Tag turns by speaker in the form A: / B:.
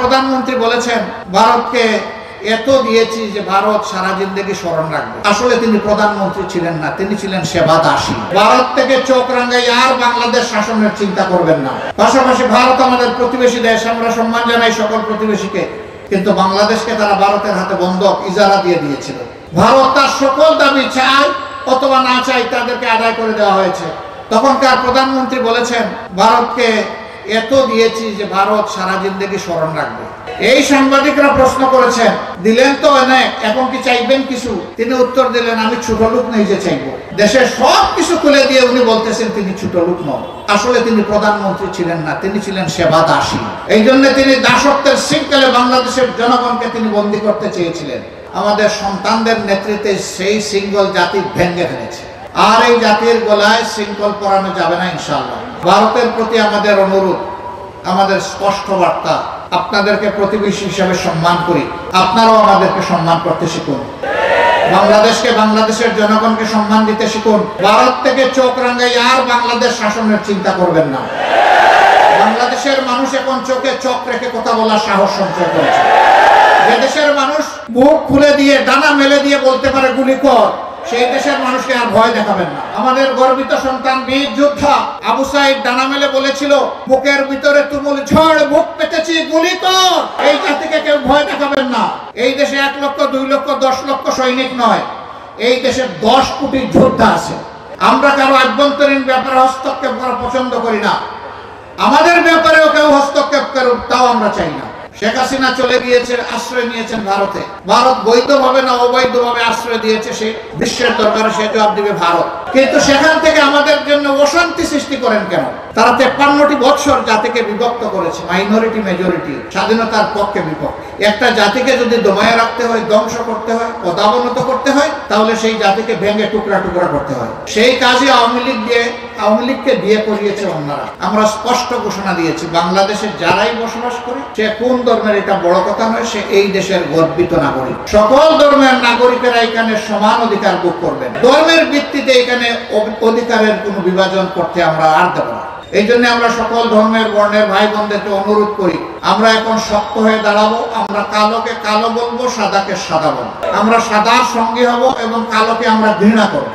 A: প্রধানমন্ত্রী বলেছেন ভারতকে এত দিয়েছি যে ভারত সারা জিন্দেগি স্মরণ রাখবে। আসলে তিনি প্রধানমন্ত্রী ছিলেন না, তিনি ছিলেন সেবা দাসী। ভারত থেকে চোখ রাঙাই আর বাংলাদেশ শাসনের চিন্তা করবেন না। পাশাপাশি ভারত আমাদের প্রতিবেশী দেশ, আমরা সম্মান জানাই সকল প্রতিবেশীকে, কিন্তু বাংলাদেশকে তারা ভারতের হাতে বন্ধক ইজারা দিয়ে দিয়েছিল। ভারত তার সকল দাবি চায় অথবা না চাই তাদেরকে আদায় করে দেওয়া হয়েছে। তখনকার প্রধানমন্ত্রী বলেছেন ভারতকে এত দিয়েছি যে ভারত সারা জিন্দেগি স্মরণ রাখবে। এই সাংবাদিকরা প্রশ্ন করেছেন, দিলেন তো অনেক, এখন কি চাইবেন কিছু? তিনি উত্তর দিলেন, আমি ছোট লোক নেই যে চাইবো। দেশের সব কিছু খুলে দিয়ে উনি বলতেছেন তিনি ছোট লোক নন। আসলে তিনি প্রধানমন্ত্রী ছিলেন না, তিনি ছিলেন সেবা দাসী। এই জন্য তিনি দাসত্বের শৃঙ্খলে বাংলাদেশের জনগণকে তিনি বন্দী করতে চেয়েছিলেন। আমাদের সন্তানদের নেতৃত্বে সেই শৃঙ্খল জাতি ভেঙে ফেলেছে। আর এই জাতির গলায় শৃঙ্খল পরানো যাবে না ইনশাআল্লাহ। ভারতের প্রতি আমাদের অনুরোধ, আমাদের স্পষ্ট বার্তা, আপনাদেরকে প্রতিবেশী হিসেবে সম্মান করি, আপনারাও আমাদেরকে সম্মান করতে শিখুন। বাংলাদেশকে, বাংলাদেশের জনগণকে সম্মান দিতে শিখুন। ভারত থেকে চোখ রাঙাই আর বাংলাদেশ শাসনের চিন্তা করবেন না। বাংলাদেশের মানুষ এখন চোখে চোখ রেখে কথা বলার সাহস সঞ্চয় করেছে। যে দেশের মানুষ বুক খুলে দিয়ে ডানা মেলে দিয়ে বলতে পারে গুলি কর, সেই দেশের মানুষকে আর ভয় দেখাবেন না। আমাদের গর্বিত সন্তান বীর যোদ্ধা আবু সাইদ ডানা মেলে বলেছিল, বুকের ভিতরে তুমুল ঝড়, বুক পেতেছি, গুলি কর। এই জাতিকে কেউ ভয় দেখাবেন না। এই দেশে 1 লক্ষ, 2 লক্ষ, 10 লক্ষ সৈনিক নয়, এই দেশে 10 কোটি যোদ্ধা আছে। আমরা কারো আভ্যন্তরীণ ব্যাপারে হস্তক্ষেপ করা পছন্দ করি না। আমাদের ব্যাপারেও কেউ হস্তক্ষেপ করুক, তাও আমরা চাই না। শেখ হাসিনা চলে গিয়েছে, আশ্রয় নিয়েছেন ভারতে। ভারত বৈধভাবে না অবৈধভাবে আশ্রয় দিয়েছে, সে বিশ্বের দরবারে সে জবাব দিবে ভারত। কিন্তু সেখান থেকে আমাদের জন্য অশান্তি সৃষ্টি করেন কেন? তারা 53টি বছর জাতিকে বিভক্ত করেছে, মাইনরিটি মেজরিটি, স্বাধীনতার পক্ষে বিপক্ষে। একটা জাতিকে যদি দমায়ে রাখতে হয়, ধ্বংস করতে হয়, পদাবনত করতে হয়, তাহলে সেই জাতিকে ভেঙে টুকরা টুকরা করতে হয়। সেই কাজে আওয়ামী লীগকে দিয়ে করিয়েছে অন্যরা। আমরা স্পষ্ট ঘোষণা দিয়েছি, বাংলাদেশে যারাই বসবাস করে, সে কোন ধর্মের এটা বড় কথা নয়, সে এই দেশের গর্বিত নাগরিক। সকল ধর্মের নাগরিকেরা এখানে সমান অধিকার ভোগ করবেন। ধর্মের ভিত্তিতে এখানে অধিকারের কোনো বিভাজন করতে আমরা আর দেব না। এই জন্য আমরা সকল ধর্মের বর্ণের ভাই বোনদেরকে অনুরোধ করি, আমরা এখন শক্ত হয়ে দাঁড়াবো। আমরা কালোকে কালো বলবো, সাদাকে সাদা বলবো। আমরা সাদার সঙ্গী হব এবং কালোকে আমরা ঘৃণা করবো।